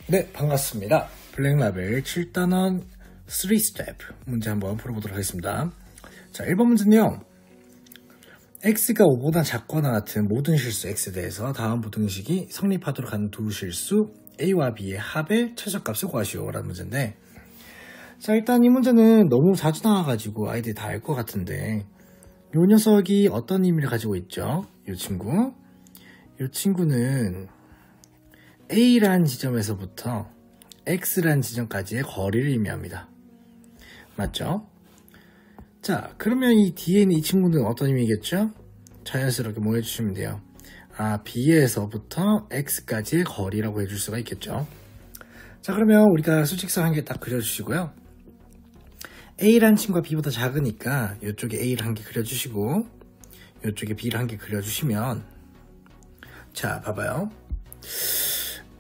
네, 반갑습니다. 블랙라벨 7단원 3스텝 문제 한번 풀어보도록 하겠습니다. 자, 1번 문제는요. x가 5보다 작거나 같은 모든 실수 x에 대해서 다음 부등식이 성립하도록 하는 두 실수 a와 b의 합의 최소값을 구하시오 라는 문제인데, 자, 일단 이 문제는 너무 자주 나와가지고 아이들이 다 알 것 같은데, 요 녀석이 어떤 의미를 가지고 있죠? 요 친구는 A란 지점에서부터 X란 지점까지의 거리를 의미합니다. 맞죠? 자, 그러면 이 뒤에 있는 이 친구는 어떤 의미겠죠? 자연스럽게 뭐 해주시면 돼요? B에서부터 X까지의 거리라고 해줄 수가 있겠죠. 자, 그러면 우리가 수직선 한 개 딱 그려주시고요. A란 친구가 B보다 작으니까 이쪽에 A를 한 개 그려주시고 이쪽에 B를 한 개 그려주시면, 자, 봐봐요.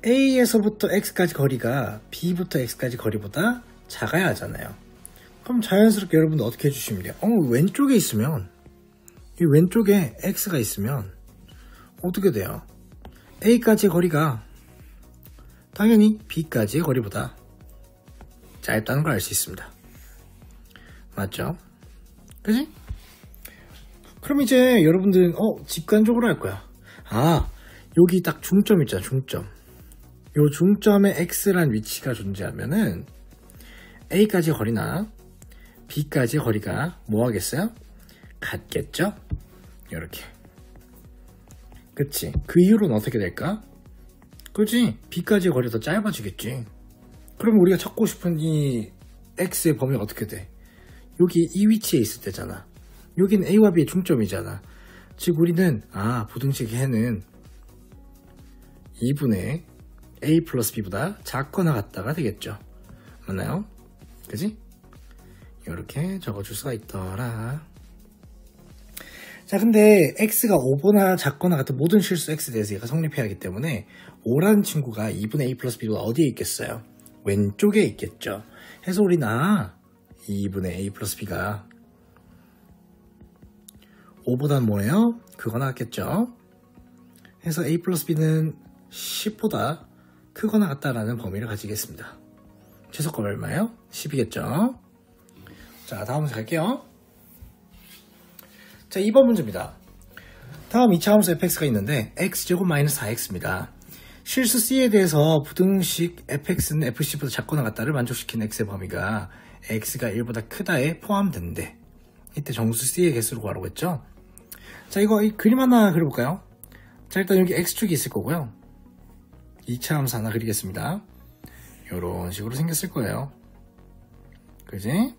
A에서부터 X까지 거리가 B부터 X까지 거리보다 작아야 하잖아요. 그럼 자연스럽게 여러분들 어떻게 해주시면 돼요? 왼쪽에 있으면, 이 왼쪽에 X가 있으면 어떻게 돼요? A까지의 거리가 당연히 B까지의 거리보다 짧다는 걸 알 수 있습니다. 맞죠? 그지? 그럼 이제 여러분들은 직관적으로 할 거야. 여기 딱 중점 있잖아, 중점. 요 중점에 X란 위치가 존재하면은 A까지 거리나 B까지 거리가 뭐 하겠어요? 같겠죠? 이렇게. 그치? 그 이후로는 어떻게 될까? 그치? B까지 거리가 더 짧아지겠지. 그러면 우리가 찾고 싶은 이 X의 범위가 어떻게 돼? 여기 이 위치에 있을 때잖아. 여기는 A와 B의 중점이잖아. 즉 우리는 부등식 해는 2분의 A 플러스 B보다 작거나 같다가 되겠죠. 맞나요? 그지? 이렇게 적어줄 수가 있더라. 자, 근데 X가 5보다 작거나 같은 모든 실수 X에 대해서 얘가 성립해야 하기 때문에 5라는 친구가 2분의 A 플러스 B보다 어디에 있겠어요? 왼쪽에 있겠죠. 해서 우리는 2분의 A 플러스 B가 5보다는 뭐예요? 그거나 같겠죠. 해서 A 플러스 B는 10보다 크거나 같다라는 범위를 가지겠습니다. 최소값 얼마예요? 10이겠죠. 자, 다음 문제 갈게요. 자, 2번 문제입니다. 다음 2차 함수 fx가 있는데 x제곱 마이너스 4x입니다. 실수 c에 대해서 부등식 fx는 fc보다 작거나 같다를 만족시키는 x의 범위가 x가 1보다 크다에 포함되는데, 이때 정수 c의 개수를 구하라고 했죠. 자, 이거 그림 하나 그려볼까요? 자, 일단 여기 x축이 있을 거고요. 2차 함수 하나 그리겠습니다. 이런 식으로 생겼을 거예요. 그지?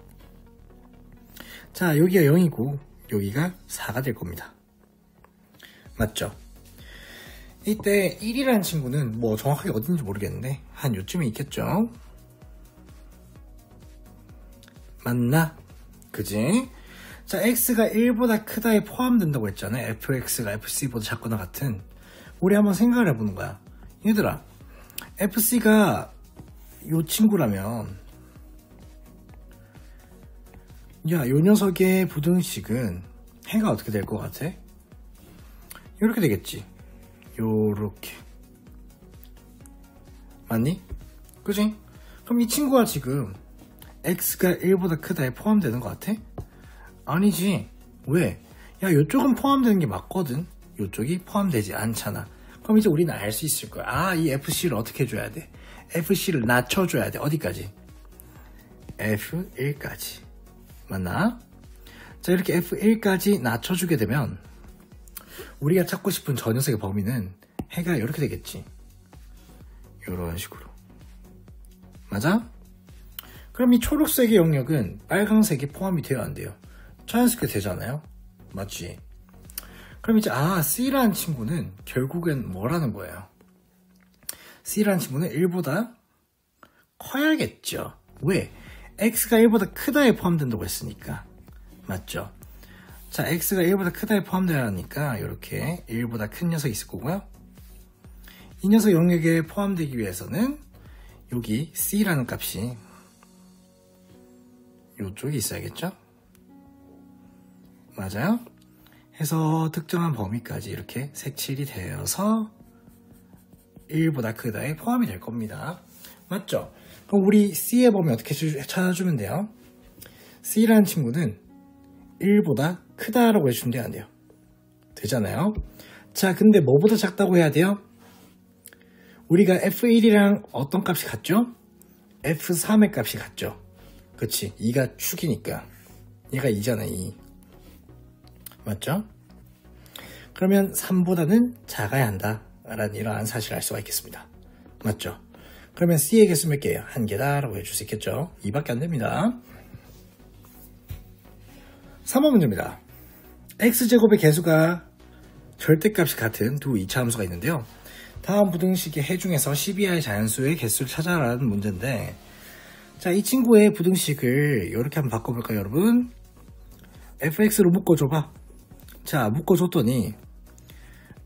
자, 여기가 0이고 여기가 4가 될 겁니다. 맞죠? 이때 1이라는 친구는 뭐 정확하게 어딘지 모르겠는데 한 요쯤에 있겠죠? 맞나? 그지? 자, x가 1보다 크다에 포함된다고 했잖아요. fx가 fc보다 작거나 같은. 우리 한번 생각을 해보는 거야. 얘들아, fc가 요 친구라면, 요 녀석의 부등식은 해가 어떻게 될 것 같아? 요렇게 되겠지. 요렇게. 맞니? 그지? 그럼 이 친구가 지금 x가 1보다 크다에 포함되는 것 같아? 아니지. 왜? 요쪽은 포함되는 게 맞거든. 요쪽이 포함되지 않잖아. 그럼 이제 우리는 알 수 있을 거야. 이 fc를 어떻게 해줘야 돼? fc를 낮춰줘야 돼. 어디까지? f1까지. 맞나? 자, 이렇게 f1까지 낮춰주게 되면 우리가 찾고 싶은 저 녀석의 범위는 해가 이렇게 되겠지. 이런 식으로. 맞아? 그럼 이 초록색의 영역은 빨강색이 포함이 되어야 안 돼요. 자연스럽게 되잖아요. 맞지? 그럼 이제 C라는 친구는 결국엔 뭐라는 거예요? C라는 친구는 1보다 커야겠죠. 왜? X가 1보다 크다에 포함된다고 했으니까. 맞죠? 자, X가 1보다 크다에 포함되어야 하니까 이렇게 1보다 큰 녀석이 있을 거고요. 이 녀석 영역에 포함되기 위해서는 여기 C라는 값이 이쪽에 있어야겠죠? 맞아요? 해서 특정한 범위까지 이렇게 색칠이 되어서 1보다 크다에 포함이 될 겁니다. 맞죠? 그럼 우리 C의 범위 어떻게 찾아주면 돼요? C라는 친구는 1보다 크다라고 해주면 안 돼요. 되잖아요? 자, 근데 뭐보다 작다고 해야 돼요? 우리가 F1이랑 어떤 값이 같죠? F3의 값이 같죠? 그치? 2가 축이니까. 얘가 2잖아, 2. 맞죠? 그러면 3보다는 작아야 한다. 라는 이러한 사실을 알 수가 있겠습니다. 맞죠? 그러면 C의 개수 몇 개예요? 1개다 라고 해줄 수 있겠죠? 2밖에 안 됩니다. 3번 문제입니다. X제곱의 개수가 절대값이 같은 두 2차 함수가 있는데요. 다음 부등식의 해 중에서 12하의 자연수의 개수를 찾아라는 문제인데, 자, 이 친구의 부등식을 이렇게 한번 바꿔볼까요, 여러분? fx로 묶어줘봐. 자, 묶어줬더니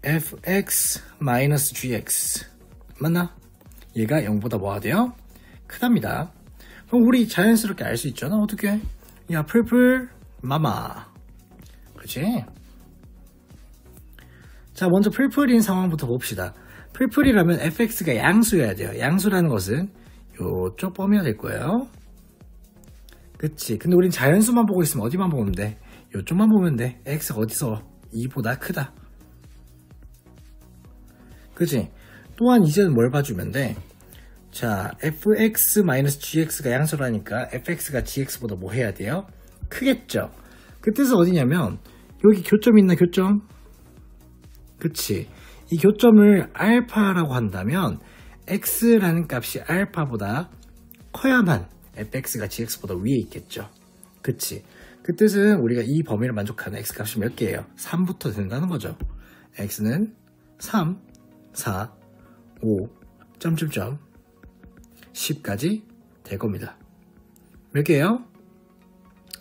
fx-gx 맞나? 얘가 0보다 뭐가 돼요? 크답니다. 그럼 우리 자연스럽게 알 수 있잖아. 어떻게? 야, 풀풀 마마. 그치? 자, 먼저 풀풀인 상황부터 봅시다. 풀풀이라면 fx가 양수여야 돼요. 양수라는 것은 요쪽 범위가 될 거예요. 그치? 근데 우린 자연수만 보고 있으면 어디만 보면 돼? 요쪽만 보면 돼. x가 어디서 2보다 크다. 그치? 또한 이제는 뭘 봐주면 돼? 자, fx-gx가 양수라니까 fx가 gx보다 뭐 해야 돼요? 크겠죠? 그 뜻은 어디냐면 여기 교점 있나, 교점? 그치? 이 교점을 알파라고 한다면 x라는 값이 알파보다 커야만 fx가 gx보다 위에 있겠죠. 그치? 그 뜻은 우리가 이 범위를 만족하는 x 값이 몇 개예요? 3부터 된다는 거죠. x는 3, 4, 5, 점점점 10까지 될 겁니다. 몇 개예요?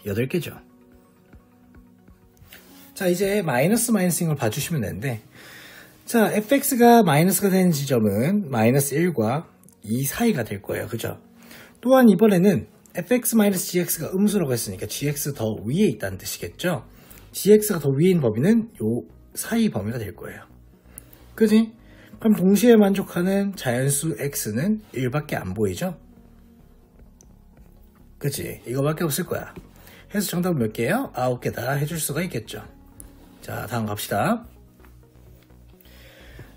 8개죠. 자, 이제 마이너스인 걸 봐주시면 되는데, 자, fx가 마이너스가 되는 지점은 마이너스 1과 2 사이가 될 거예요. 그죠? 또한 이번에는 fx-gx가 음수라고 했으니까 gx 더 위에 있다는 뜻이겠죠? gx가 더 위에 있는 범위는 요 사이 범위가 될 거예요. 그지? 그럼 동시에 만족하는 자연수 x는 1밖에 안 보이죠? 그치? 이거밖에 없을 거야. 해서 정답은 몇 개예요? 9개다 해줄 수가 있겠죠. 자, 다음 갑시다.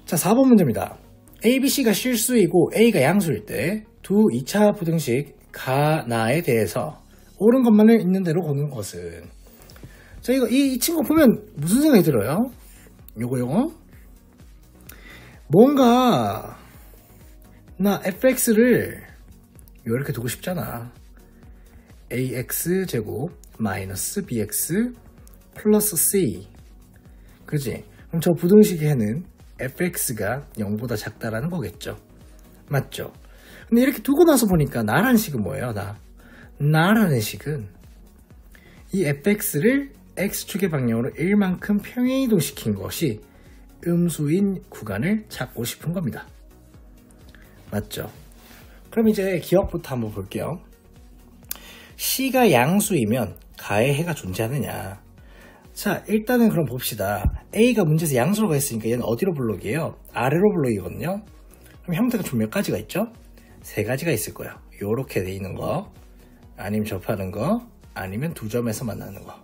자, 4번 문제입니다. A, B, C가 실수이고 A가 양수일 때 두 2차 부등식 가나에 대해서 옳은 것만을 있는 대로 보는 것은, 자, 이 친구 보면 무슨 생각이 들어요? 요거 뭔가 나 fx를 이렇게 두고 싶잖아. ax제곱 마이너스 bx 플러스 c. 그지? 그럼 저 부등식의 해는 fx가 0보다 작다라는 거겠죠. 맞죠? 근데 이렇게 두고 나서 보니까 나라는 식은 뭐예요? 나라는 식은 이 fx를 x축의 방향으로 1만큼 평행이동시킨 것이 음수인 구간을 찾고 싶은 겁니다. 맞죠? 그럼 이제 기억부터 한번 볼게요. C가 양수이면 가의 해가 존재하느냐. 자, 일단은 그럼 봅시다. A가 문제에서 양수로 했으니까 얘는 어디로 블록이에요? 아래로 블록이거든요. 그럼 형태가 총 몇 가지가 있죠? 3가지가 있을 거예요. 요렇게 돼 있는 거, 아니면 접하는 거, 아니면 두 점에서 만나는 거.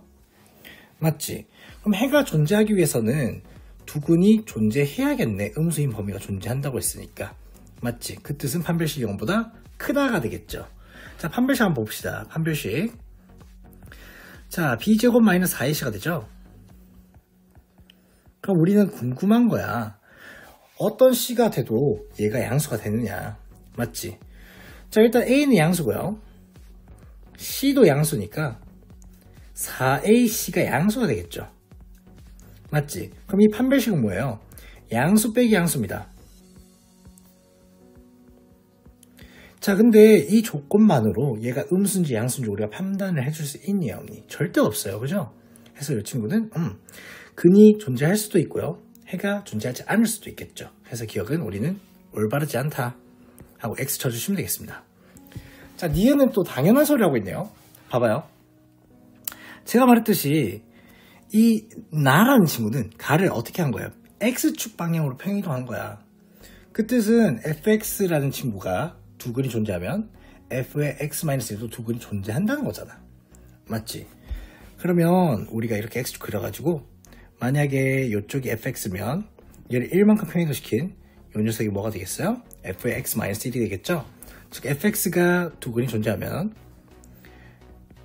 맞지? 그럼 해가 존재하기 위해서는 두근이 존재해야겠네. 음수인 범위가 존재한다고 했으니까. 맞지? 그 뜻은 판별식 0보다 크다가 되겠죠. 자, 판별식 한번 봅시다. 판별식. 자, b제곱 마이너스 4ac가 되죠? 그럼 우리는 궁금한 거야. 어떤 c가 돼도 얘가 양수가 되느냐. 맞지? 자, 일단 a는 양수고요. c도 양수니까 4ac가 양수가 되겠죠. 맞지? 그럼 이 판별식은 뭐예요? 양수 빼기 양수입니다. 자, 근데 이 조건만으로 얘가 음수인지 양수인지 우리가 판단을 해줄 수 있니 없니? 절대 없어요. 그죠? 그래서 이 친구는 근이 존재할 수도 있고요. 해가 존재하지 않을 수도 있겠죠. 그래서 기억은 우리는 올바르지 않다 하고 X 쳐주시면 되겠습니다. 자, 니은은 또 당연한 소리 하고 있네요. 봐봐요. 제가 말했듯이 이 나라는 친구는 가를 어떻게 한 거예요? x축 방향으로 평이동한 거야. 그 뜻은 fx라는 친구가 두 근이 존재하면 f의 x-1도 두 근이 존재한다는 거잖아. 맞지? 그러면 우리가 이렇게 x축 그려가지고 만약에 이쪽이 fx면 얘를 1만큼 평이동시킨 이 녀석이 뭐가 되겠어요? f의 x-1이 되겠죠? 즉 fx가 두 근이 존재하면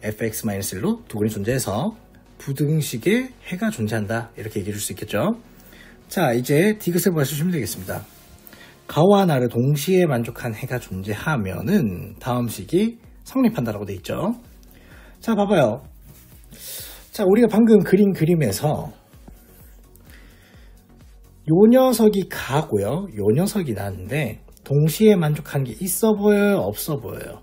fx-1로 두 근이 존재해서 부등식에 해가 존재한다, 이렇게 얘기해 줄 수 있겠죠. 자, 이제 디귿을 봐주시면 되겠습니다. 가와 나를 동시에 만족한 해가 존재하면은 다음 식이 성립한다라고 되어 있죠. 자, 봐봐요. 자, 우리가 방금 그린 그림에서 요 녀석이 가고요, 요 녀석이 나인데 동시에 만족한 게 있어 보여요, 없어 보여요?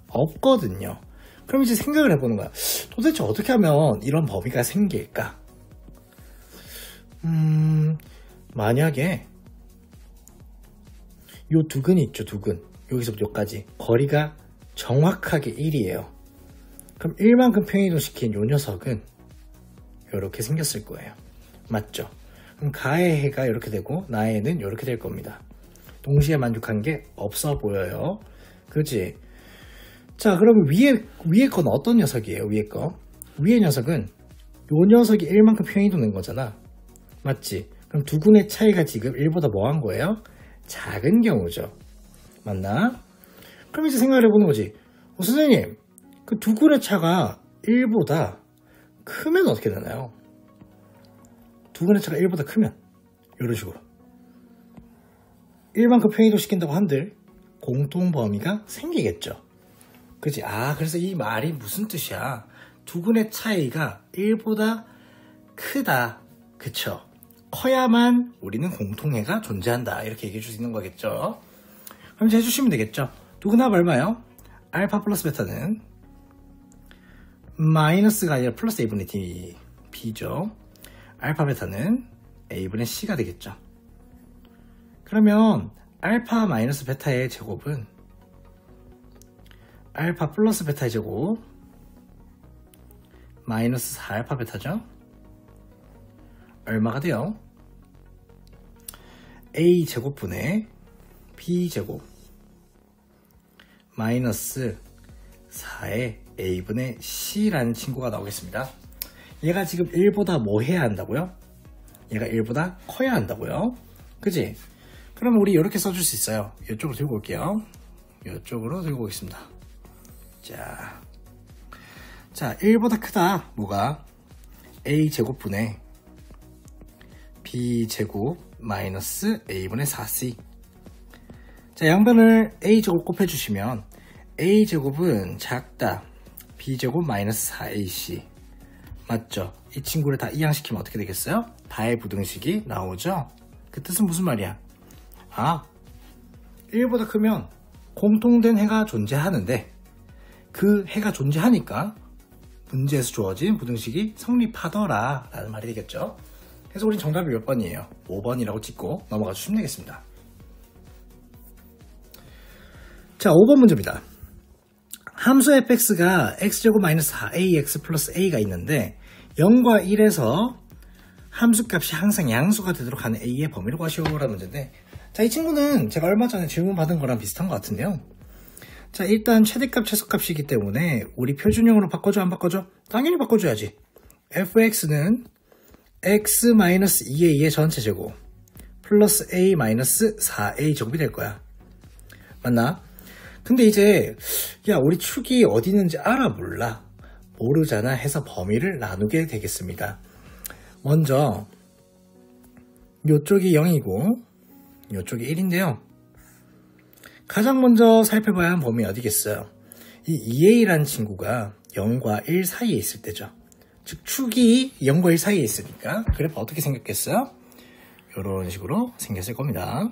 없거든요. 그럼 이제 생각을 해보는 거야. 도대체 어떻게 하면 이런 범위가 생길까? 만약에 요 두 근이 있죠, 두 근. 여기서부터 여기까지 거리가 정확하게 1이에요. 그럼 1만큼 평이동시킨 요 녀석은 이렇게 생겼을 거예요. 맞죠? 그럼 가의 해가 이렇게 되고 나의 해는 이렇게 될 겁니다. 동시에 만족한 게 없어 보여요. 그치? 자, 그럼 위에 건 어떤 녀석이에요? 위에 거. 위에 녀석은 요 녀석이 1만큼 평이도는 거잖아. 맞지? 그럼 두 근의 차이가 지금 1보다 뭐 한 거예요? 작은 경우죠. 맞나? 그럼 이제 생각을 해보는 거지. 선생님, 그 두 근의 차가 1보다 크면 어떻게 되나요? 두 근의 차가 1보다 크면 이런 식으로 1만큼 평이도 시킨다고 한들 공통 범위가 생기겠죠. 그치? 아, 그래서 이 말이 무슨 뜻이야? 두 근의 차이가 1보다 크다. 그쵸? 커야만 우리는 공통해가 존재한다, 이렇게 얘기해 줄 수 있는 거겠죠. 그럼 이제 해주시면 되겠죠. 두 근 합 얼마요? 알파 플러스 베타는 마이너스가 아니라 플러스 a분의 b죠. 알파 베타는 a분의 c가 되겠죠. 그러면 알파 마이너스 베타의 제곱은 알파 플러스 베타의 제곱 마이너스 4알파 베타죠. 얼마가 돼요? a 제곱분의 b 제곱 마이너스 4의 a분의 c라는 친구가 나오겠습니다. 얘가 지금 1보다 뭐 해야 한다고요? 얘가 1보다 커야 한다고요. 그치? 그럼 우리 이렇게 써줄 수 있어요. 이쪽으로 들고 올게요. 이쪽으로 들고 오겠습니다. 자, 1보다 크다. 뭐가? a 제곱분의 b 제곱 마이너스 a분의 4c. 자, 양변을 a 제곱 곱해주시면 a 제곱은 작다. b 제곱 마이너스 4ac. 맞죠? 이 친구를 다 이항시키면 어떻게 되겠어요? 다의 부등식이 나오죠? 그 뜻은 무슨 말이야? 아, 1보다 크면 공통된 해가 존재하는데 그 해가 존재하니까 문제에서 주어진 부등식이 성립하더라 라는 말이 되겠죠. 그래서 우린 정답이 몇 번이에요? 5번이라고 찍고 넘어가 주시면 되겠습니다. 자, 5번 문제입니다. 함수 fx가 x제곱 마이너스 4ax 플러스 a가 있는데 0과 1에서 함수값이 항상 양수가 되도록 하는 a의 범위를 구하시오라는 문제인데, 자, 이 친구는 제가 얼마 전에 질문 받은 거랑 비슷한 것 같은데요. 자, 일단 최대값 최소값이기 때문에 우리 표준형으로 바꿔줘, 안 바꿔줘? 당연히 바꿔줘야지. fx는 x-2a의 전체 제곱 플러스 a-4a 제곱이 될 거야. 맞나? 근데 이제 야, 우리 축이 어디 있는지 알아, 몰라? 모르잖아 해서 범위를 나누게 되겠습니다. 먼저 요쪽이 0이고 요쪽이 1인데요. 가장 먼저 살펴봐야 하는 범위 어디겠어요? 이 2a라는 친구가 0과 1 사이에 있을 때죠. 즉 축이 0과 1 사이에 있으니까 그래프 어떻게 생겼겠어요? 이런 식으로 생겼을 겁니다.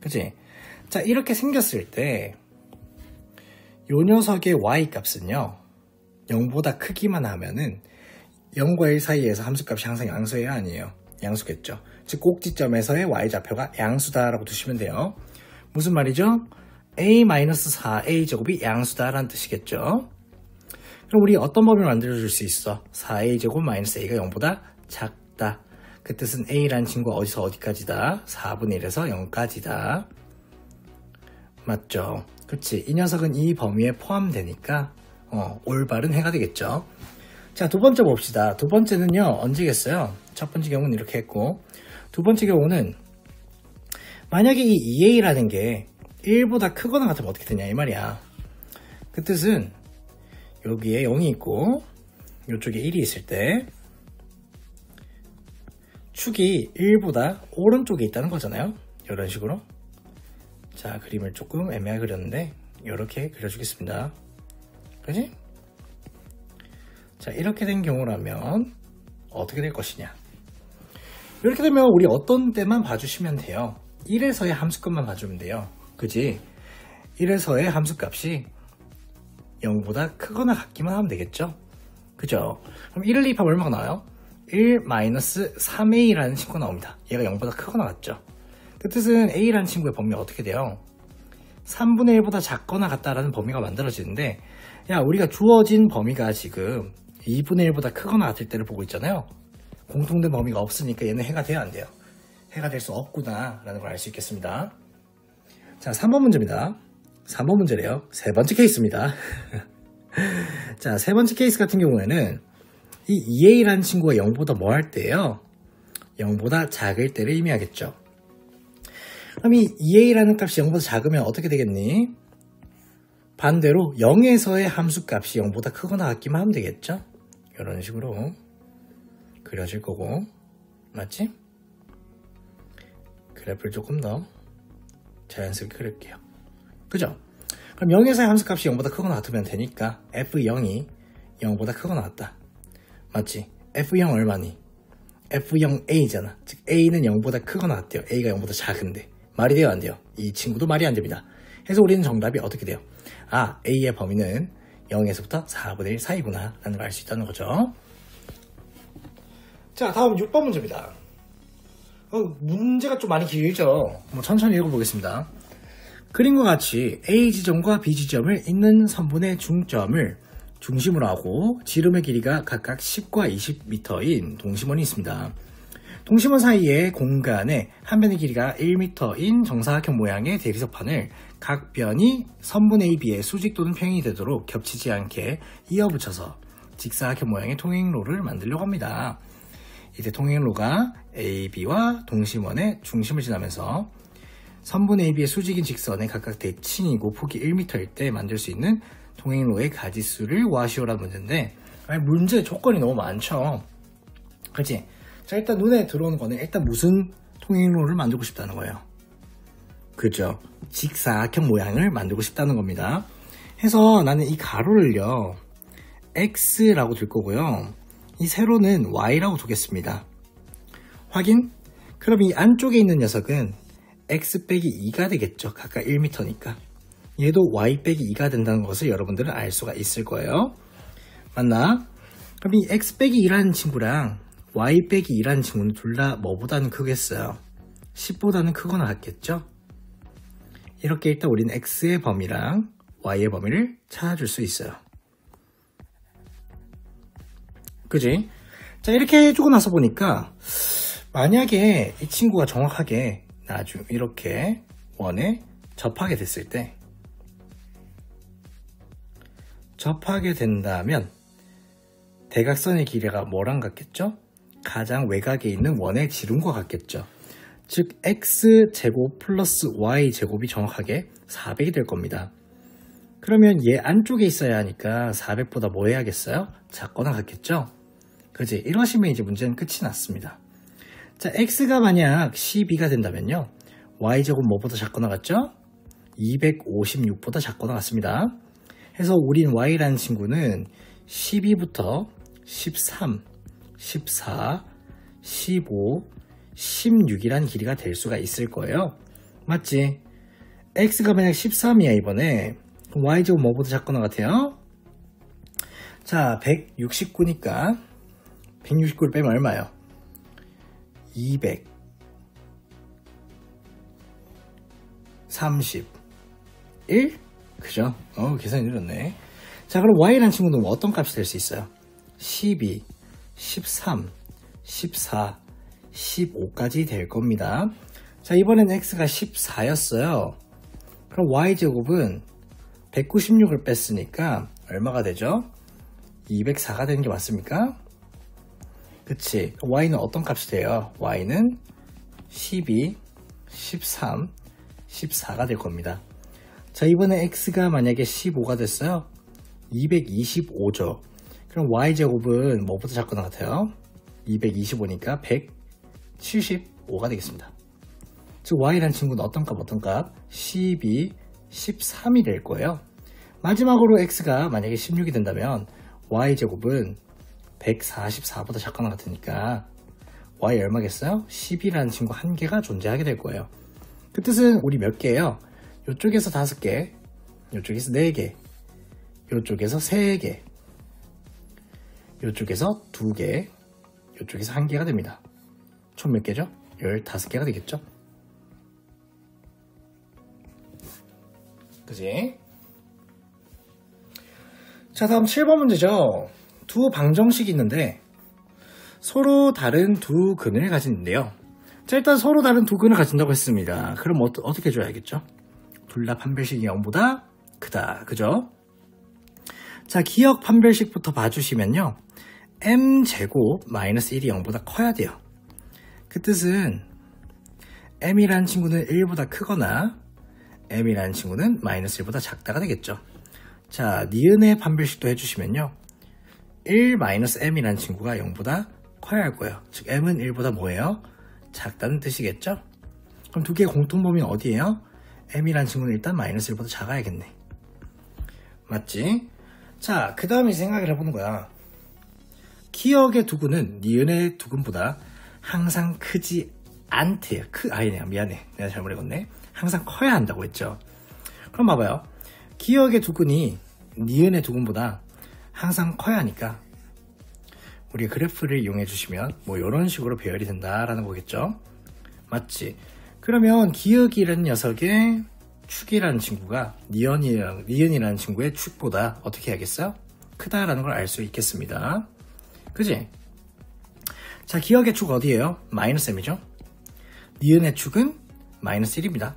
그치? 자, 이렇게 생겼을 때 요 녀석의 y 값은요 0보다 크기만 하면은 0과 1 사이에서 함수값이 항상 양수예요, 아니에요? 양수겠죠. 즉 꼭지점에서의 y좌표가 양수다라고 두시면 돼요. 무슨 말이죠? a-4a 제곱이 양수다라는 뜻이겠죠. 그럼 우리 어떤 범위를 만들어줄 수 있어? 4a제곱 마이너스 a가 0보다 작다. 그 뜻은 a라는 친구가 어디서 어디까지다? 4분의 1에서 0까지다. 맞죠? 그치? 이 녀석은 이 범위에 포함되니까 올바른 해가 되겠죠. 자, 두 번째 봅시다. 두 번째는요, 언제겠어요? 첫 번째 경우는 이렇게 했고, 두 번째 경우는 만약에 이 2a라는 게 1보다 크거나 같으면 어떻게 되냐 이 말이야. 그 뜻은 여기에 0이 있고 이쪽에 1이 있을 때 축이 1보다 오른쪽에 있다는 거잖아요. 이런 식으로. 자, 그림을 조금 애매하게 그렸는데 이렇게 그려주겠습니다. 그지? 자, 이렇게 된 경우라면 어떻게 될 것이냐. 이렇게 되면 우리 어떤 때만 봐주시면 돼요. 1에서의 함수값만 봐주면 돼요. 그지? 1에서의 함수값이 0보다 크거나 같기만 하면 되겠죠? 그죠? 그럼 1을 대입하면 얼마가 나와요? 1-3a라는 친구가 나옵니다. 얘가 0보다 크거나 같죠? 그 뜻은 a라는 친구의 범위가 어떻게 돼요? 3분의 1보다 작거나 같다라는 범위가 만들어지는데, 야, 우리가 주어진 범위가 지금 2분의 1보다 크거나 같을 때를 보고 있잖아요. 공통된 범위가 없으니까 얘는 해가 돼야 안 돼요. 해가 될 수 없구나 라는 걸 알 수 있겠습니다. 자, 3번 문제입니다. 3번 문제래요. 세 번째 케이스입니다. 자, 세 번째 케이스 같은 경우에는 이 2a라는 친구가 0보다 뭐 할 때예요? 0보다 작을 때를 의미하겠죠. 그럼 이 2a라는 값이 0보다 작으면 어떻게 되겠니? 반대로 0에서의 함수값이 0보다 크거나 같기만 하면 되겠죠? 이런 식으로 그려질 거고, 맞지? 그래프를 조금 더 자연스럽게 그릴게요. 그죠? 그럼 0에서의 함수값이 0보다 크거나 같으면 되니까 f0이 0보다 크거나 같다. 맞지? f0 얼마니? f0a잖아. 즉 a는 0보다 크거나 같대요. a가 0보다 작은데. 말이 돼요? 안 돼요? 이 친구도 말이 안 됩니다. 그래서 우리는 정답이 어떻게 돼요? 아, a의 범위는 0에서부터 4분의 1 사이구나 라는 걸 알 수 있다는 거죠. 자, 다음 6번 문제입니다. 문제가 좀 많이 길죠? 천천히 읽어보겠습니다. 그림과 같이 A 지점과 B 지점을 잇는 선분의 중점을 중심으로 하고 지름의 길이가 각각 10과 20m인 동심원이 있습니다. 동심원 사이의 공간에 한 변의 길이가 1m인 정사각형 모양의 대리석판을 각 변이 선분 AB의 수직 또는 평행이 되도록 겹치지 않게 이어붙여서 직사각형 모양의 통행로를 만들려고 합니다. 이때 통행로가 AB와 동심원의 중심을 지나면서 선분 AB의 수직인 직선에 각각 대칭이고 폭이 1m일 때 만들 수 있는 통행로의 가지수를 구하시오라는 문제인데, 문제 조건이 너무 많죠. 그치? 자, 일단 눈에 들어오는 거는 일단 무슨 통행로를 만들고 싶다는 거예요. 그죠? 직사각형 모양을 만들고 싶다는 겁니다. 해서 나는 이 가로를요 X라고 둘 거고요, 이 세로는 Y라고 두겠습니다. 확인? 그럼 이 안쪽에 있는 녀석은 X 빼기 2가 되겠죠. 각각 1m니까. 얘도 Y 빼기 2가 된다는 것을 여러분들은 알 수가 있을 거예요. 맞나? 그럼 이 X 빼기 2라는 친구랑 Y 빼기 2라는 친구는 둘 다 뭐보다는 크겠어요? 10보다는 크거나 같겠죠? 이렇게 일단 우리는 X의 범위랑 Y의 범위를 찾아줄 수 있어요. 그지? 자, 이렇게 해주고 나서 보니까 만약에 이 친구가 정확하게 나중 이렇게 원에 접하게 됐을 때, 접하게 된다면 대각선의 길이가 뭐랑 같겠죠? 가장 외곽에 있는 원의 지름과 같겠죠. 즉 x제곱 플러스 y제곱이 정확하게 400이 될 겁니다. 그러면 얘 안쪽에 있어야 하니까 400보다 뭐 해야겠어요? 작거나 같겠죠? 그지? 이러시면 이제 문제는 끝이 났습니다. 자, x가 만약 12가 된다면요, y제곱 뭐보다 작거나 같죠? 256보다 작거나 같습니다. 해서 우린 y라는 친구는 12부터 13, 14, 15, 16이라는 길이가 될 수가 있을 거예요. 맞지? x가 만약 13이야 이번에. 그럼 y제곱 뭐보다 작거나 같아요? 자, 169니까 169를 빼면 얼마예요? 200, 31? 그죠? 계산이 늘었네. 자, 그럼 y라는 친구는 어떤 값이 될 수 있어요? 12, 13, 14, 15까지 될 겁니다. 자, 이번엔 x가 14였어요. 그럼 y제곱은 196을 뺐으니까 얼마가 되죠? 204가 되는 게 맞습니까? 그치. y는 어떤 값이 돼요? y는 12, 13, 14가 될 겁니다. 자, 이번에 x가 만약에 15가 됐어요. 225죠. 그럼 y제곱은 뭐부터 작고 나같아요? 225니까 175가 되겠습니다. 즉 y라는 친구는 어떤 값? 12, 13이 될 거예요. 마지막으로 x가 만약에 16이 된다면 y제곱은 144보다 작거나 같으니까 y 얼마겠어요? 10이라는 친구 한 개가 존재하게 될 거예요. 그 뜻은 우리 몇 개예요? 이쪽에서 5개, 이쪽에서 4개, 이쪽에서 3개, 이쪽에서 2개, 이쪽에서 1개가 됩니다. 총 몇 개죠? 15개가 되겠죠? 그지? 자, 다음 7번 문제죠. 두 방정식이 있는데 서로 다른 두 근을 가진는데요. 자, 일단 서로 다른 두 근을 가진다고 했습니다. 그럼 어떻게 줘야겠죠? 둘 다 판별식이 0보다 크다. 그죠? 자, 기억 판별식부터 봐주시면요. m제곱 마이너스 1이 0보다 커야 돼요. 그 뜻은 m이라는 친구는 1보다 크거나 m이라는 친구는 마이너스 1보다 작다가 되겠죠. 자, 니은의 판별식도 해주시면요. 1-m이라는 친구가 0보다 커야 할 거예요. 즉 m은 1보다 뭐예요? 작다는 뜻이겠죠? 그럼 두 개의 공통범위는 어디예요? m이라는 친구는 일단 마이너스 1보다 작아야겠네. 맞지? 자, 그 다음에 생각을 해보는 거야. 기억의 두근은 니은의 두근보다 항상 크지 않대요. 미안해. 내가 잘못 읽었네. 항상 커야 한다고 했죠. 그럼 봐봐요. 기억의 두근이 니은의 두근보다 항상 커야 하니까 우리가 그래프를 이용해 주시면 뭐 이런 식으로 배열이 된다라는 거겠죠. 맞지? 그러면 기억이라는 녀석의 축이라는 친구가 니은이라는 친구의 축보다 어떻게 해야겠어요? 크다라는 걸 알 수 있겠습니다. 그지? 자, 기억의 축 어디예요? 마이너스 m이죠. 니은의 축은 마이너스 1입니다.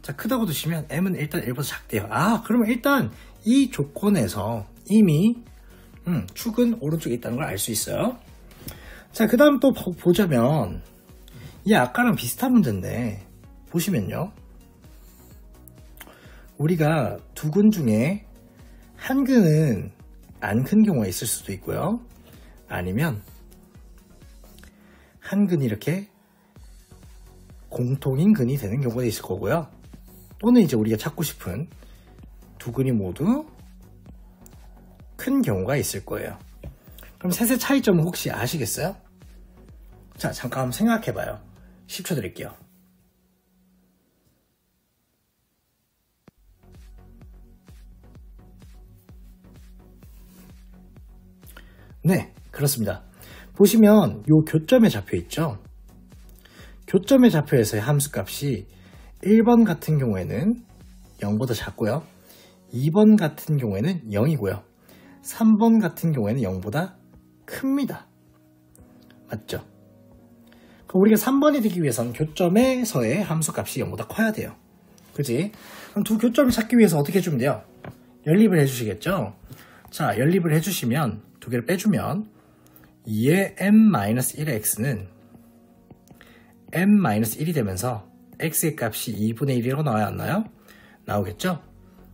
자, 크다고 두시면 m은 일단 1보다 작대요. 그러면 일단 이 조건에서 이미 축은 오른쪽에 있다는 걸 알 수 있어요. 자, 그 다음 또 보자면 이 아까랑 비슷한 문제인데 보시면요. 우리가 두 근 중에 한 근은 안 큰 경우가 있을 수도 있고요. 아니면 한 근이 이렇게 공통인 근이 되는 경우가 있을 거고요. 또는 이제 우리가 찾고 싶은 두 근이 모두 큰 경우가 있을 거예요. 그럼 셋의 차이점은 혹시 아시겠어요? 자, 잠깐 생각해봐요. 10초 드릴게요. 네, 그렇습니다. 보시면 요 교점에 잡혀 있죠? 교점의 좌표에서의 함수값이 1번 같은 경우에는 0보다 작고요. 2번 같은 경우에는 0이고요. 3번 같은 경우에는 0보다 큽니다. 맞죠? 그럼 우리가 3번이 되기 위해서는 교점에서의 함수값이 0보다 커야 돼요. 그지? 그럼 두 교점을 찾기 위해서 어떻게 해주면 돼요? 연립을 해주시겠죠? 자, 연립을 해주시면 두 개를 빼주면 2의 m-1의 x는 m-1이 되면서 x의 값이 2분의 1이라고 나와야 안 나요? 나오겠죠?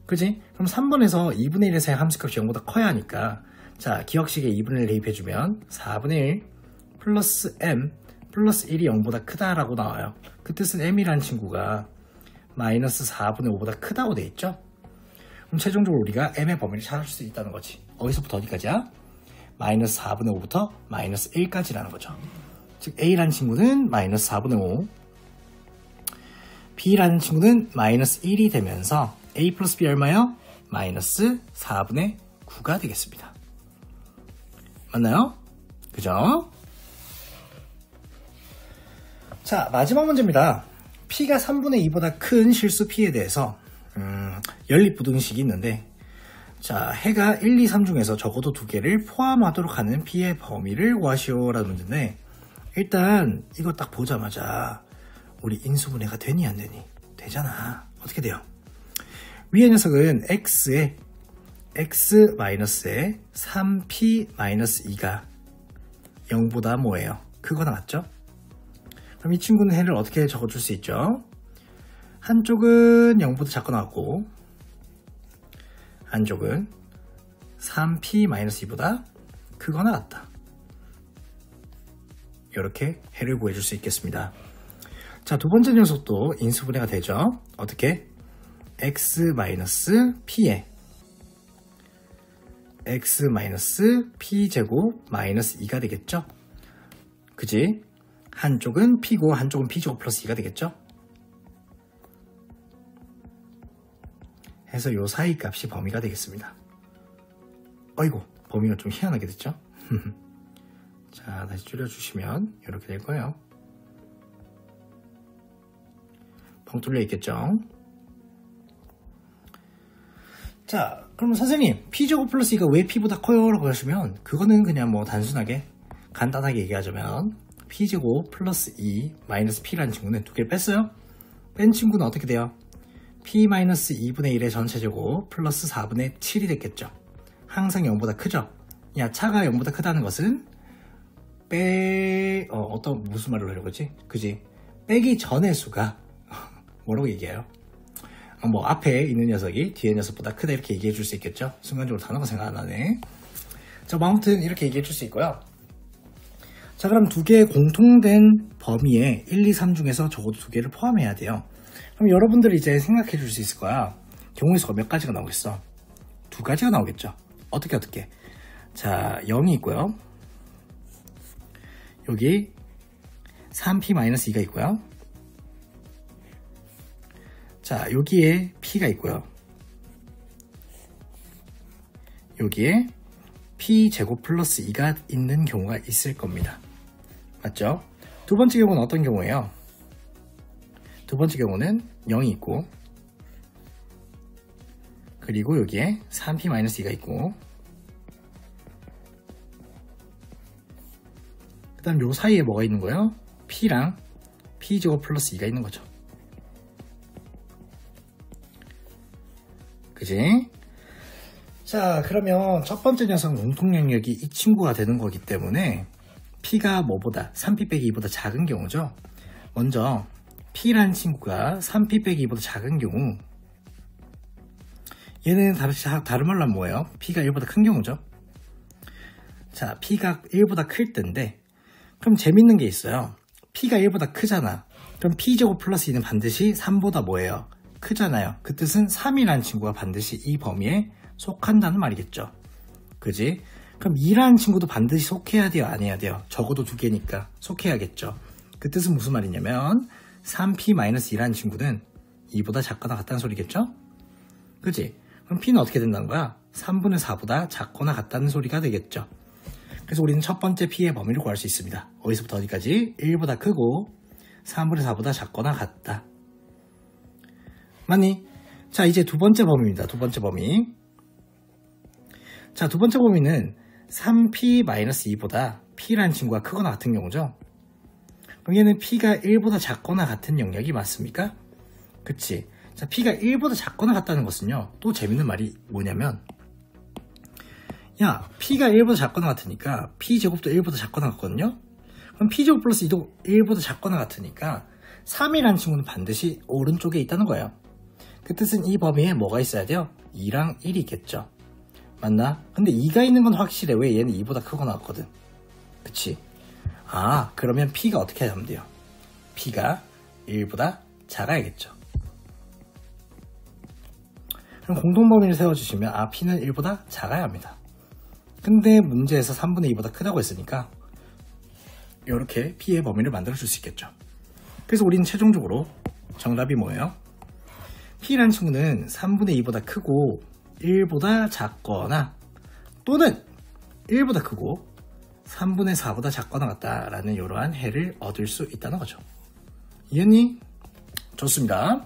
그지? 그럼 3번에서 2분의 1에서의 함수값이 0보다 커야 하니까 자, 기억식에 2분의 1 대입해주면 4분의 1 플러스 m 플러스 1이 0보다 크다라고 나와요. 그 뜻은 m이라는 친구가 마이너스 4분의 5보다 크다고 돼 있죠? 그럼 최종적으로 우리가 m의 범위를 찾을 수 있다는 거지. 어디서부터 어디까지야? 마이너스 4분의 5부터 마이너스 1까지라는 거죠. 즉 A라는 친구는 마이너스 4분의 5, B라는 친구는 마이너스 1이 되면서 A 플러스 B 얼마요? 마이너스 4분의 9가 되겠습니다. 맞나요? 그죠? 자, 마지막 문제입니다. P가 3분의 2보다 큰 실수 P에 대해서 연립부등식이 있는데 자, 해가 1, 2, 3 중에서 적어도 2개를 포함하도록 하는 P의 범위를 구하시오 라는 문제인데, 일단 이거 딱 보자마자 우리 인수분해가 되니 안 되니? 되잖아. 어떻게 돼요? 위의 녀석은 x에 x-에 3p-2가 0보다 뭐예요? 크거나 같죠? 그럼 이 친구는 해를 어떻게 적어줄 수 있죠? 한쪽은 0보다 작거나 같고 한쪽은 3p-2보다 크거나 같다. 이렇게 해를 구해줄 수 있겠습니다. 자, 두 번째 녀석도 인수분해가 되죠. 어떻게? x-p에 x-p제곱 마이너스 2가 되겠죠? 그지? 한쪽은 p고 한쪽은 p제곱 플러스 2가 되겠죠? 해서 요 사이 값이 범위가 되겠습니다. 어이구, 범위가 좀 희한하게 됐죠? 자, 다시 줄여주시면 이렇게 될 거예요. 펑 뚫려 있겠죠? 자, 그럼 선생님, p제곱 플러스 2가 왜 p보다 커요? 라고 하시면 그거는 그냥 뭐 단순하게 간단하게 얘기하자면 p제곱 플러스 2 마이너스 p라는 친구는 2개를 뺐어요. 뺀 친구는 어떻게 돼요? p 마이너스 2분의 1의 전체제곱 플러스 4분의 7이 됐겠죠. 항상 0보다 크죠. 야, 차가 0보다 크다는 것은 무슨 말로 하려고 그러지? 그지? 빼기 전의 수가 뭐라고 얘기해요? 뭐 앞에 있는 녀석이 뒤에 녀석보다 크다 이렇게 얘기해 줄 수 있겠죠? 순간적으로 단어가 생각 안 나네. 자, 뭐 아무튼 이렇게 얘기해 줄 수 있고요. 자, 그럼 2개의 공통된 범위에 1, 2, 3 중에서 적어도 2개를 포함해야 돼요. 그럼 여러분들이 이제 생각해 줄 수 있을 거야. 경우의 수가 몇 가지가 나오겠어? 2가지가 나오겠죠. 어떻게? 자, 0이 있고요. 여기 3p-2가 있고요. 자, 여기에 p가 있고요. 여기에 p제곱 플러스 2가 있는 경우가 있을 겁니다. 맞죠? 두 번째 경우는 어떤 경우예요? 두 번째 경우는 0이 있고 그리고 여기에 3p-2가 있고 그 다음 요 사이에 뭐가 있는 거예요? p랑 p제곱 플러스 2가 있는 거죠. 그지? 자, 그러면 첫 번째 녀석 공통 영역이 이 친구가 되는 거기 때문에 p가 뭐보다 3p 빼기 2보다 작은 경우죠. 먼저 p라는 친구가 3p 빼기 2보다 작은 경우 얘는 다른 말로 하면 뭐예요? p가 1보다 큰 경우죠. 자, p가 1보다 클 때인데 그럼 재밌는 게 있어요. p가 1보다 크잖아. 그럼 p제곱 플러스 2는 반드시 3보다 뭐예요? 크잖아요. 그 뜻은 3이라는 친구가 반드시 이 범위에 속한다는 말이겠죠. 그지? 그럼 2라는 친구도 반드시 속해야 돼요? 안 해야 돼요? 적어도 2개니까 속해야겠죠. 그 뜻은 무슨 말이냐면 3p-2라는 친구는 2보다 작거나 같다는 소리겠죠? 그지? 그럼 p는 어떻게 된다는 거야? 3분의 4보다 작거나 같다는 소리가 되겠죠. 그래서 우리는 첫 번째 p의 범위를 구할 수 있습니다. 어디서부터 어디까지? 1보다 크고 3분의 4보다 작거나 같다. 맞니? 자, 이제 두 번째 범위입니다. 두 번째 범위. 자, 두 번째 범위는 3p-2보다 p라는 친구가 크거나 같은 경우죠. 그럼 얘는 p가 1보다 작거나 같은 영역이 맞습니까? 그치? 자, p가 1보다 작거나 같다는 것은요, 또 재밌는 말이 뭐냐면 야, p가 1보다 작거나 같으니까 p제곱도 1보다 작거나 같거든요? 그럼 p제곱 플러스 2도 1보다 작거나 같으니까 3이라는 친구는 반드시 오른쪽에 있다는 거예요. 그 뜻은 이 범위에 뭐가 있어야 돼요? 2랑 1이 있겠죠. 맞나? 근데 2가 있는 건 확실해. 왜? 얘는 2보다 크거나 같거든. 그치? 아, 그러면 p가 어떻게 하면 돼요? p가 1보다 작아야겠죠. 그럼 공통범위를 세워주시면 아, p는 1보다 작아야 합니다. 근데 문제에서 3분의 2보다 크다고 했으니까 이렇게 p의 범위를 만들어줄 수 있겠죠. 그래서 우리는 최종적으로 정답이 뭐예요? p라는 친구는 3분의 2보다 크고 1보다 작거나 또는 1보다 크고 3분의 4보다 작거나 같다라는 이러한 해를 얻을 수 있다는 거죠. 이해했니? 좋습니다.